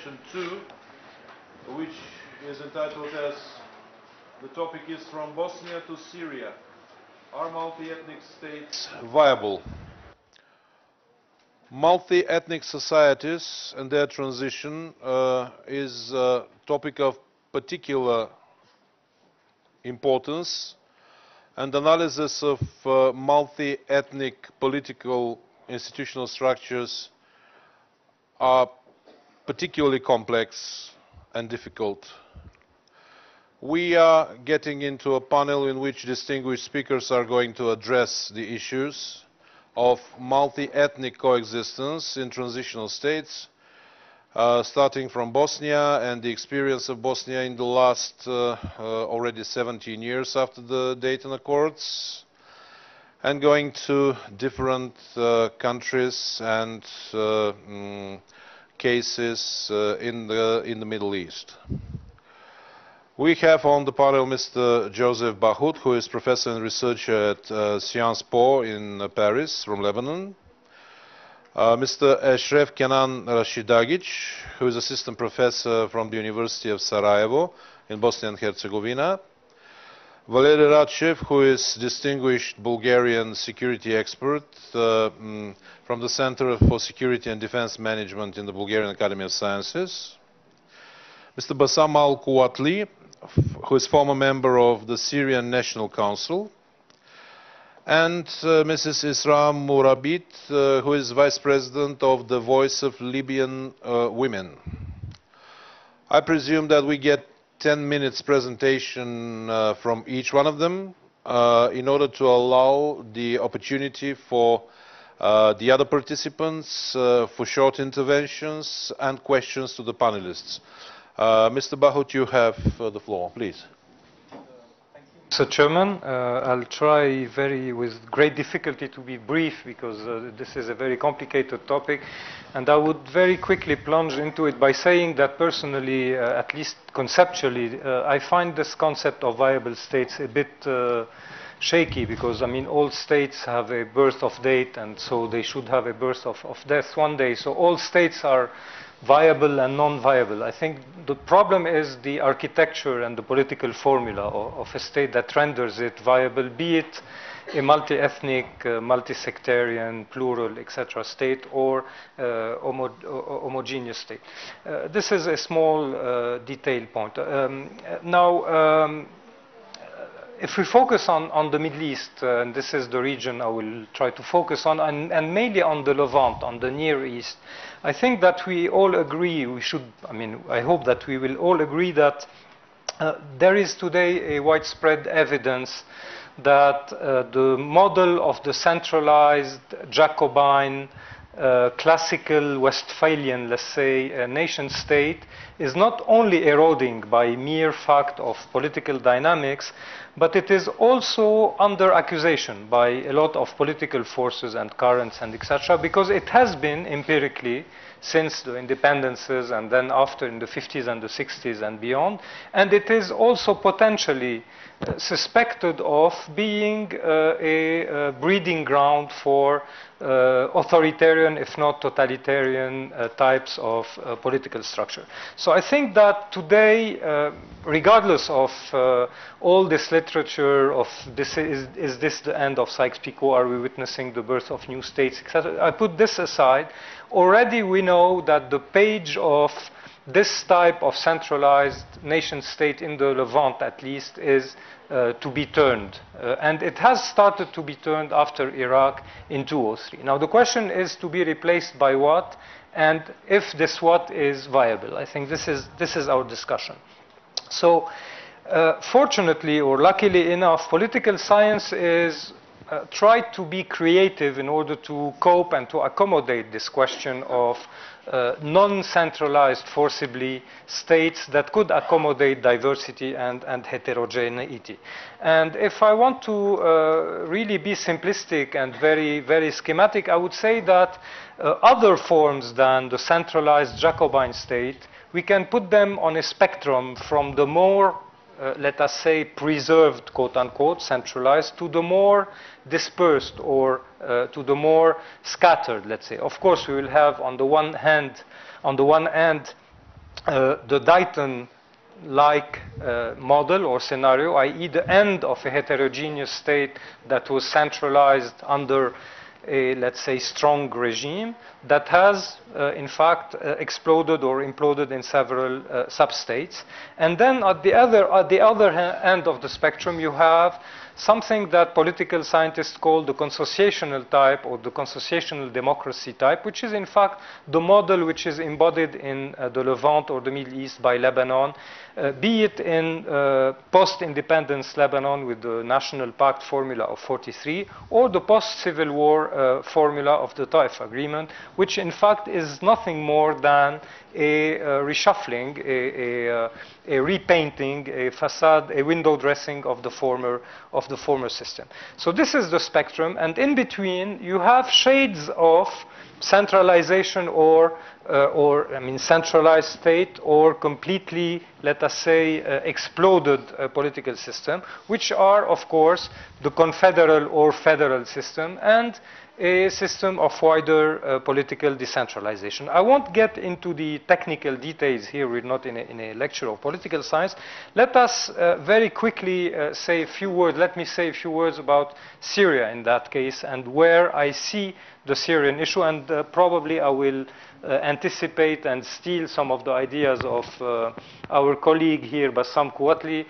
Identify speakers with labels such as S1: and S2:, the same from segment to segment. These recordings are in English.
S1: session 2, which is entitled as the topic is From Bosnia to Syria. Are multi-ethnic states viable? Multi-ethnic societies and their transition is a topic of particular importance, and analysis of multi-ethnic political institutional structures are particularly complex and difficult. We are getting into a panel in which distinguished speakers are going to address the issues of multi-ethnic coexistence in transitional states, starting from Bosnia and the experience of Bosnia in the last already 17 years after the Dayton Accords, and going to different countries and cases in the Middle East. We have on the panel Mr. Joseph Bahout, who is professor and researcher at Sciences Po in Paris, from Lebanon. Mr. Esref Kenan Rasidagic, who is assistant professor from the University of Sarajevo in Bosnia and Herzegovina. Valeri Ratchev, who is distinguished Bulgarian security expert from the Center for Security and Defense Management in the Bulgarian Academy of Sciences. Mr. Bassam Al-Kuwatli, who is former member of the Syrian National Council. And Mrs. Issraa Murabit, who is Vice President of the Voice of Libyan Women. I presume that we get 10 minutes presentation from each one of them in order to allow the opportunity for the other participants for short interventions and questions to the panelists. Mr. Bahout, you have the floor, please.
S2: Mr. Chairman, I'll try with great difficulty to be brief, because this is a very complicated topic, and I would very quickly plunge into it by saying that personally, at least conceptually, I find this concept of viable states a bit shaky, because I mean all states have a birth of date, and so they should have a birth of death one day, so all states are viable and non-viable. I think the problem is the architecture and the political formula of a state that renders it viable, be it a multi-ethnic, multi-sectarian, plural, etc. state, or homogeneous state. This is a small detail point. If we focus on the Middle East, and this is the region I will try to focus on, and mainly on the Levant, on the Near East, I think that we all agree, I hope that we will all agree that there is today a widespread evidence that the model of the centralized Jacobin, classical Westphalian, let's say, nation state is not only eroding by mere fact of political dynamics, but it is also under accusation by a lot of political forces and currents and etc., because it has been empirically since the independences and then after in the 50s and the 60s and beyond, and it is also potentially suspected of being a breeding ground for authoritarian, if not totalitarian, types of political structure. So I think that today, regardless of all this literature of this is this the end of Sykes-Picot, are we witnessing the birth of new states, etc., I put this aside. Already we know that the page of this type of centralized nation state in the Levant, at least, is to be turned. And it has started to be turned after Iraq in 2003. Now the question is to be replaced by what, and if this what is viable. I think this is our discussion. So fortunately or luckily enough, political science is tried to be creative in order to cope and to accommodate this question of non-centralized, forcibly states that could accommodate diversity and heterogeneity. And if I want to really be simplistic and very, very schematic, I would say that other forms than the centralized Jacobin state, we can put them on a spectrum from the more let us say, preserved, quote-unquote, centralized, to the more dispersed or to the more scattered, let's say. Of course, we will have, on the one hand, the Dayton-like model or scenario, i.e. the end of a heterogeneous state that was centralized under a, let's say, strong regime that has, in fact, exploded or imploded in several sub-states. And then at the other end of the spectrum, you have something that political scientists call the consociational type or the consociational democracy type, which is in fact the model which is embodied in the Levant or the Middle East by Lebanon, be it in post-independence Lebanon with the National Pact formula of 43, or the post-Civil War formula of the Taif Agreement, which in fact is nothing more than a reshuffling, a repainting, a facade, a window dressing of the former system. So this is the spectrum, and in between you have shades of centralization or centralized state or completely, let us say, exploded political system, which are, of course, the confederal or federal system and a system of wider political decentralization. I won't get into the technical details here. We're not in a lecture of political science. Let us very quickly say a few words. Let me say a few words about Syria in that case and where I see the Syrian issue, and probably I will anticipate and steal some of the ideas of our colleague here, Bassam Al-Kuwatli,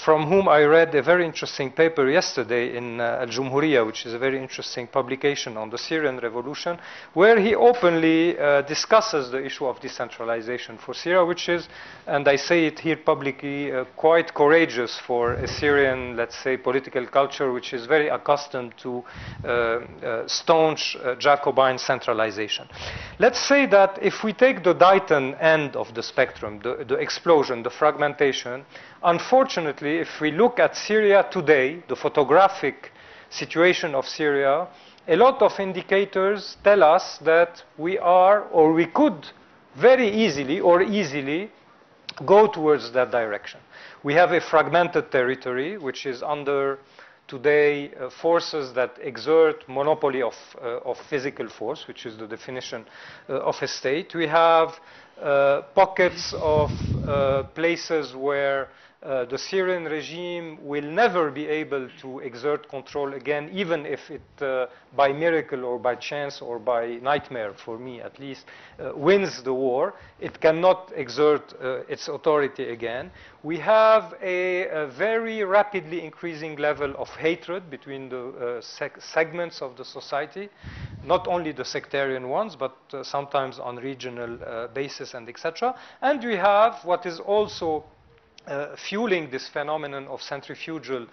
S2: from whom I read a very interesting paper yesterday in Al-Jumhuriyah, which is a very interesting publication on the Syrian revolution, where he openly discusses the issue of decentralization for Syria, which is, and I say it here publicly, quite courageous for a Syrian, let's say, political culture, which is very accustomed to staunch Jacobin centralization. Let's say that if we take the Dayton end of the spectrum, the explosion, the fragmentation, unfortunately, if we look at Syria today, the photographic situation of Syria, a lot of indicators tell us that we are, or we could very easily or easily go towards that direction. We have a fragmented territory, which is under today forces that exert monopoly of physical force, which is the definition of a state. We have pockets of places where the Syrian regime will never be able to exert control again, even if it, by miracle or by chance or by nightmare, for me at least, wins the war. It cannot exert its authority again. We have a very rapidly increasing level of hatred between the segments of the society, not only the sectarian ones, but sometimes on regional basis and etc. And we have what is also fueling this phenomenon of centrifugal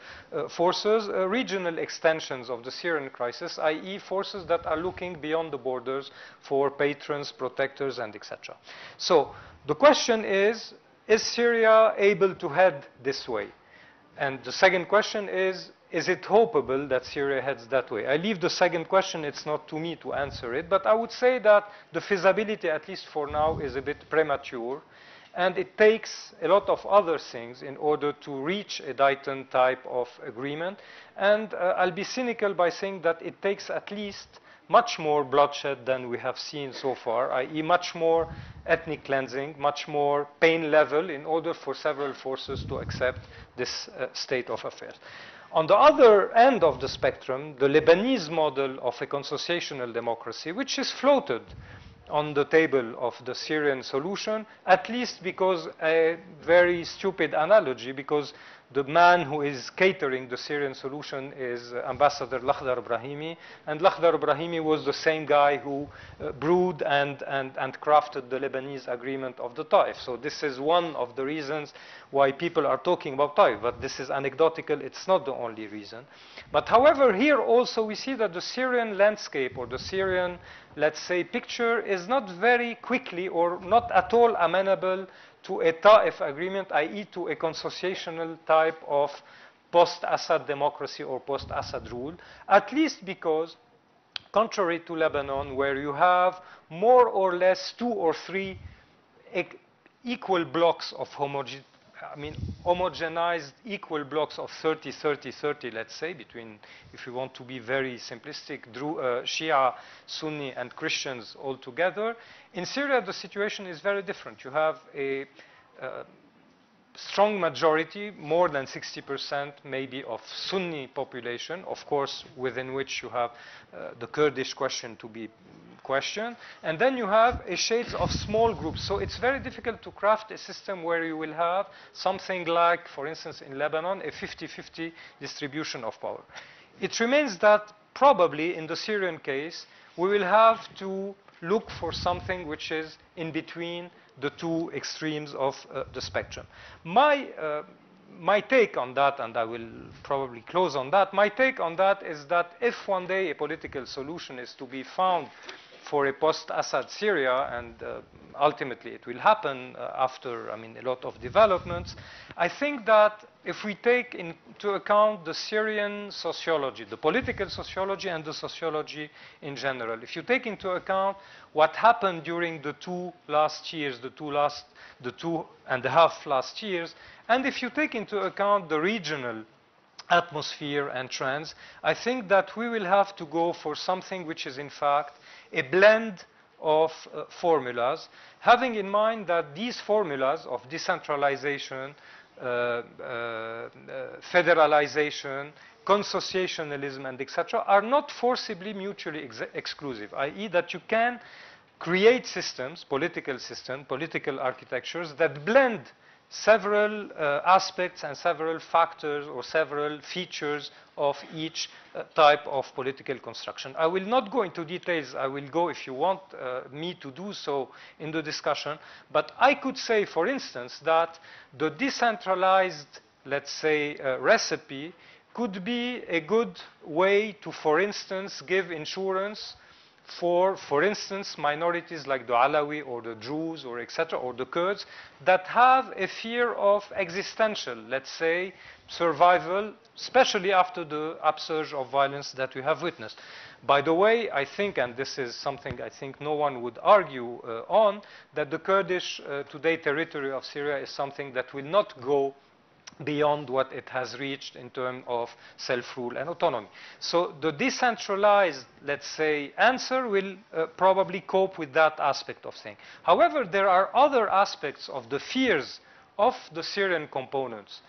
S2: forces, regional extensions of the Syrian crisis, i.e. forces that are looking beyond the borders for patrons, protectors, and etc. So the question is Syria able to head this way? And the second question is it hopable that Syria heads that way? I leave the second question, it's not to me to answer it, but I would say that the feasibility, at least for now, is a bit premature. And it takes a lot of other things in order to reach a Dayton type of agreement. And I'll be cynical by saying that it takes at least much more bloodshed than we have seen so far, i.e. much more ethnic cleansing, much more pain level in order for several forces to accept this state of affairs. On the other end of the spectrum, the Lebanese model of a consociational democracy, which is floated on the table of the Syrian solution, at least because a very stupid analogy, because the man who is catering the Syrian solution is Ambassador Lakhdar Brahimi, and Lakhdar Brahimi was the same guy who brewed and crafted the Lebanese agreement of the Taif. So this is one of the reasons why people are talking about Taif, but this is anecdotal, it's not the only reason. But however, here also we see that the Syrian landscape or the Syrian, let's say, picture is not very quickly or not at all amenable to a Taif agreement, i.e. to a consociational type of post-Assad democracy or post-Assad rule, at least because, contrary to Lebanon, where you have more or less 2 or 3 equal blocks of I mean, homogenized equal blocks of 30, 30, 30, let's say, between, if we want to be very simplistic, Shia, Sunni, and Christians all together. In Syria, the situation is very different. You have a strong majority, more than 60% maybe, of Sunni population, of course, within which you have the Kurdish question to be questioned. And then you have a shades of small groups. So it's very difficult to craft a system where you will have something like, for instance, in Lebanon, a 50-50 distribution of power. It remains that probably in the Syrian case, we will have to look for something which is in between the two extremes of the spectrum. My take on that, and I will probably close on that, my take on that is that if one day a political solution is to be found for a post-Assad Syria, and ultimately it will happen after, I mean, a lot of developments, I think that if we take into account the Syrian sociology, the political sociology and the sociology in general, if you take into account what happened during the two and a half last years, and if you take into account the regional atmosphere and trends, I think that we will have to go for something which is in fact a blend of formulas, having in mind that these formulas of decentralization, federalization, consociationalism, and etc., are not forcibly mutually exclusive, i.e. that you can create systems, political architectures that blend several aspects and several factors or several features of each type of political construction. I will not go into details. I will go, if you want me to do so, in the discussion. But I could say, for instance, that the decentralized, let's say, recipe could be a good way to, for instance, give insurance for instance, minorities like the Alawi or the Druze or etc., or the Kurds that have a fear of existential, let's say, survival, especially after the upsurge of violence that we have witnessed. By the way, I think, and this is something I think no one would argue on, that the Kurdish today territory of Syria is something that will not go beyond what it has reached in terms of self-rule and autonomy. So the decentralized, let's say, answer will probably cope with that aspect of things. However, there are other aspects of the fears of the Syrian components,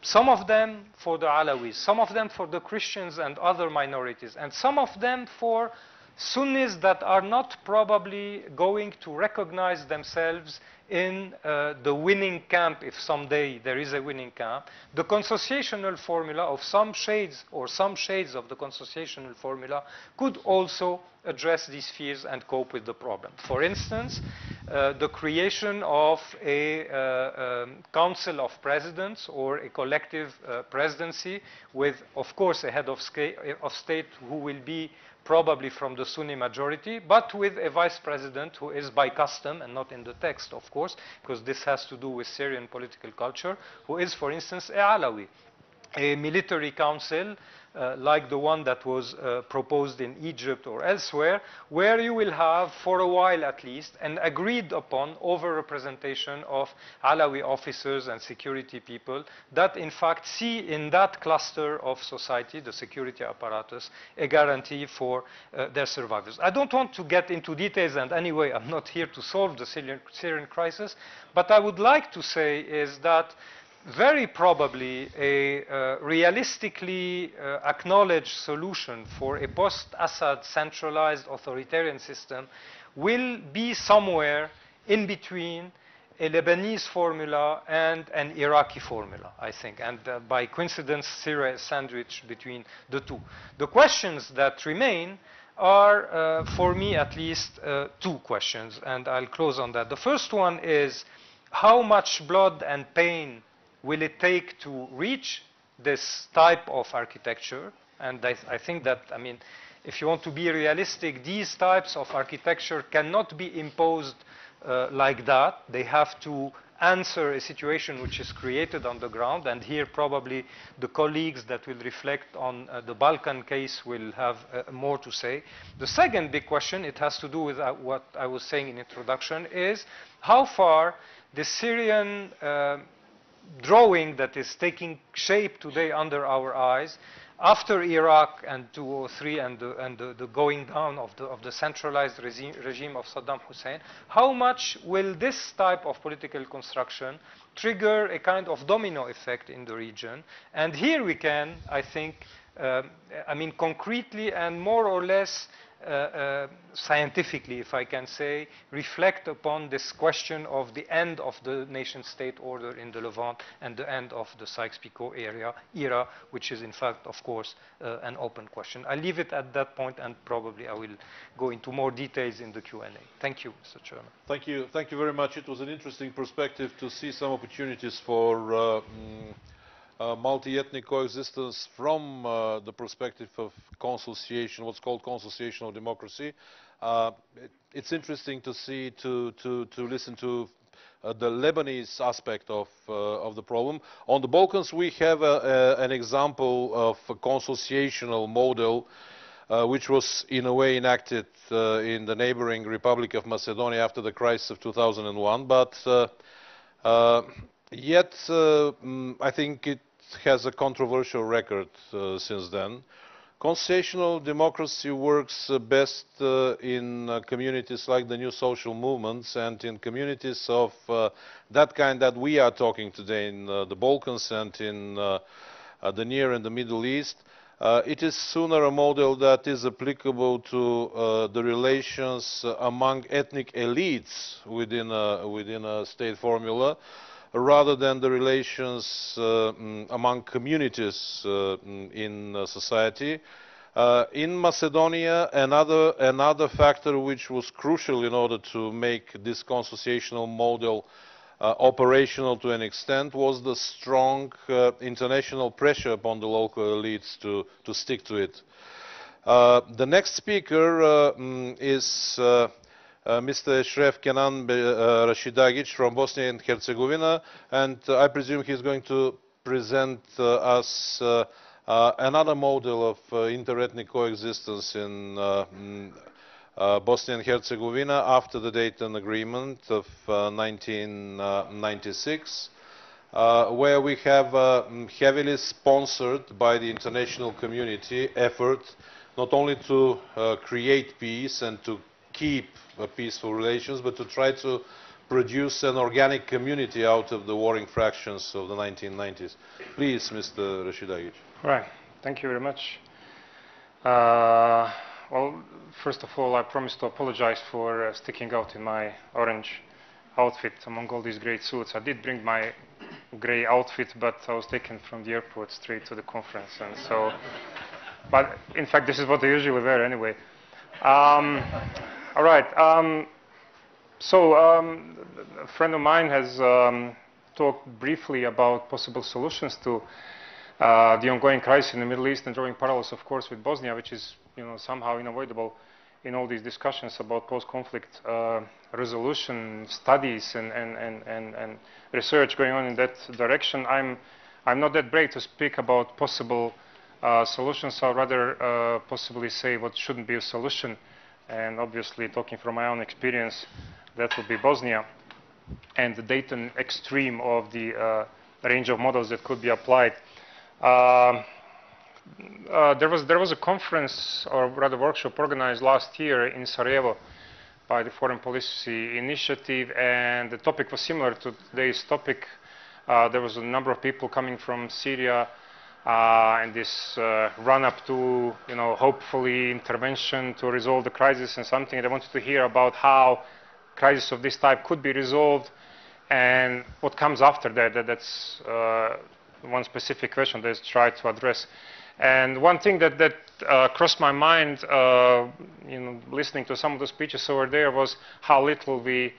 S2: some of them for the Alawis, some of them for the Christians and other minorities, and some of them for Sunnis that are not probably going to recognize themselves in the winning camp, if someday there is a winning camp. The consociational formula of some shades or some shades of the consociational formula could also address these fears and cope with the problem. For instance, the creation of a council of presidents or a collective presidency with, of course, a head of state who will be probably from the Sunni majority, but with a vice president who is by custom and not in the text, of course, because this has to do with Syrian political culture, who is, for instance, a Alawi. A military council like the one that was proposed in Egypt or elsewhere, where you will have, for a while at least, an agreed upon over-representation of Alawi officers and security people that in fact see in that cluster of society, the security apparatus, a guarantee for their survivors. I don't want to get into details, and anyway, I'm not here to solve the Syrian crisis, but I would like to say is that very probably a realistically acknowledged solution for a post-Assad centralized authoritarian system will be somewhere in between a Lebanese formula and an Iraqi formula, I think. And by coincidence, Syria is sandwiched between the two. The questions that remain are, for me at least, two questions, and I'll close on that. The first one is, how much blood and pain will it take to reach this type of architecture? And I think that, I mean, if you want to be realistic, these types of architecture cannot be imposed like that. They have to answer a situation which is created on the ground. And here probably the colleagues that will reflect on the Balkan case will have more to say. The second big question, it has to do with what I was saying in introduction, is how far the Syrian drawing that is taking shape today under our eyes, after Iraq and 2003 and the going down of the centralized regime of Saddam Hussein, how much will this type of political construction trigger a kind of domino effect in the region? And here we can, I think, I mean, concretely and more or less scientifically, if I can say, reflect upon this question of the end of the nation-state order in the Levant and the end of the Sykes-Picot era, which is in fact, of course, an open question. I'll leave it at that point, and probably I will go into more details in the Q&A. Thank you, Mr. Chairman.
S1: Thank you. Thank you very much. It was an interesting perspective to see some opportunities for multi-ethnic coexistence from the perspective of consociation, what's called consociational democracy. It's interesting to see, to listen to the Lebanese aspect of the problem. On the Balkans, we have an example of a consociational model which was in a way enacted in the neighboring Republic of Macedonia after the crisis of 2001, but yet I think it has a controversial record since then. Consociational democracy works best in communities like the new social movements and in communities of that kind that we are talking today in the Balkans and in the Near and the Middle East. It is sooner a model that is applicable to the relations among ethnic elites within a state formula, rather than the relations among communities in society. In Macedonia, another factor which was crucial in order to make this consociational model operational to an extent was the strong international pressure upon the local elites to stick to it. The next speaker is Mr. Esref Kenan Rasidagic from Bosnia and Herzegovina, and I presume he's going to present us another model of inter-ethnic coexistence in Bosnia and Herzegovina after the Dayton Agreement of 1996, where we have heavily sponsored by the international community effort not only to create peace and to keep peaceful relations, but to try to produce an organic community out of the warring fractions of the 1990s. Please, Mr. Rasidagic.
S2: Right. Thank you very much. Well, first of all, I promise to apologize for sticking out in my orange outfit among all these great suits. I did bring my gray outfit, but I was taken from the airport straight to the conference, and so. But in fact, this is what I usually wear anyway. All right. So a friend of mine has talked briefly about possible solutions to the ongoing crisis in the Middle East, and drawing parallels, of course, with Bosnia, which is, somehow unavoidable in all these discussions about post-conflict resolution studies and research going on in that direction. I'm not that brave to speak about possible solutions. I'll rather possibly say what shouldn't be a solution. And obviously, talking from my own experience, that would be Bosnia and the Dayton extreme of the range of models that could be applied. There was a conference, or rather workshop, organized last year in Sarajevo by the Foreign Policy Initiative, and the topic was similar to today's topic. There was a number of people coming from Syria, and this run-up to, hopefully intervention to resolve the crisis and something. They wanted to hear about how crisis of this type could be resolved and what comes after that. That's one specific question that's tried to address. And one thing that crossed my mind, listening to some of the speeches over there, was how little we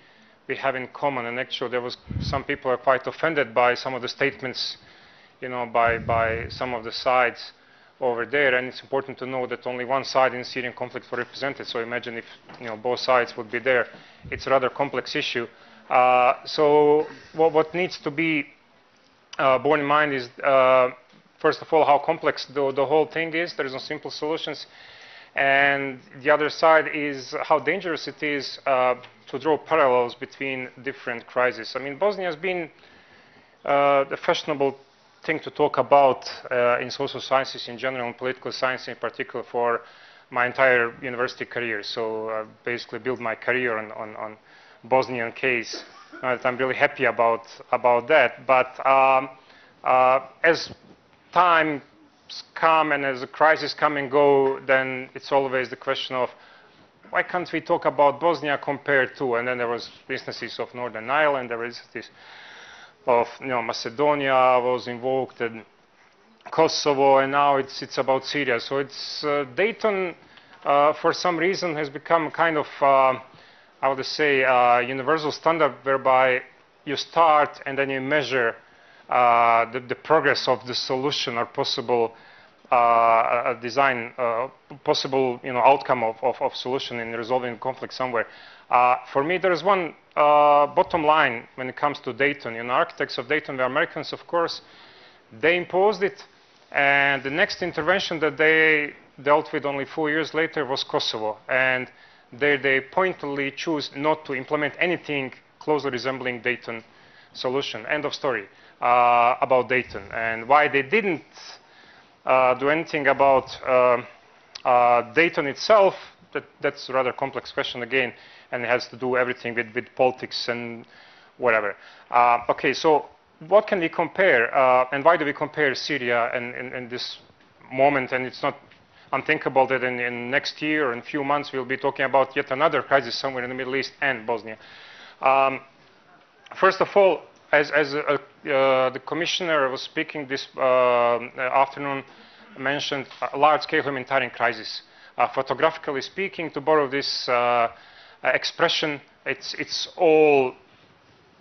S2: have in common. And actually, there was some people are quite offended by some of the statements, by some of the sides over there. And it's important to know that only one side in the Syrian conflict was represented. So imagine if both sides would be there. It's a rather complex issue. So what needs to be borne in mind is, first of all, how complex the whole thing is. There is no simple solutions. And the other side is how dangerous it is to draw parallels between different crises. I mean, Bosnia has been
S3: the fashionable thing to talk about in social sciences in general and political science in particular for my entire university career. So basically build my career on Bosnian case. I'm really happy about that. But as time come and as the crisis come and go, then it's always the question of why can't we talk about Bosnia compared to, and then there was instances of Northern Ireland, there was this of Macedonia was invoked, and Kosovo, and now it's about Syria. So it's Dayton for some reason has become kind of I would say universal standard whereby you start and then you measure the progress of the solution or possible design, possible outcome of solution in resolving conflict somewhere. For me, there is one bottom line when it comes to Dayton. Architects of Dayton were Americans, of course. They imposed it, and the next intervention that they dealt with only 4 years later was Kosovo. And they pointedly choose not to implement anything closely resembling Dayton solution. End of story about Dayton. And why they didn't do anything about Dayton itself, that's a rather complex question again, and it has to do everything with politics and whatever. Okay, so what can we compare, and why do we compare Syria in this moment? And it's not unthinkable that in next year or in a few months we'll be talking about yet another crisis somewhere in the Middle East and Bosnia. First of all, as the commissioner was speaking this afternoon, mentioned a large-scale humanitarian crisis. Photographically speaking, to borrow this expression, it's all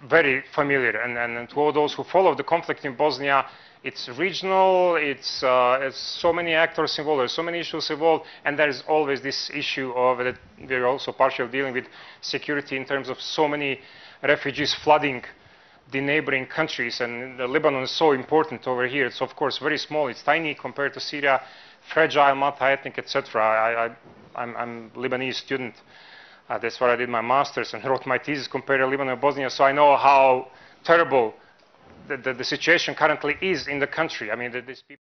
S3: very familiar. And to all those who follow the conflict in Bosnia, it's regional, it's so many actors involved, there's so many issues involved, and there is always this issue of that we're also partially dealing with security in terms of so many refugees flooding the neighboring countries, and Lebanon is so important over here. It's of course very small, it's tiny compared to Syria, fragile, multi-ethnic, etc. I'm a Lebanese student. That's where I did my master's and wrote my thesis comparing Lebanon and Bosnia, so I know how terrible the situation currently is in the country. I mean, these people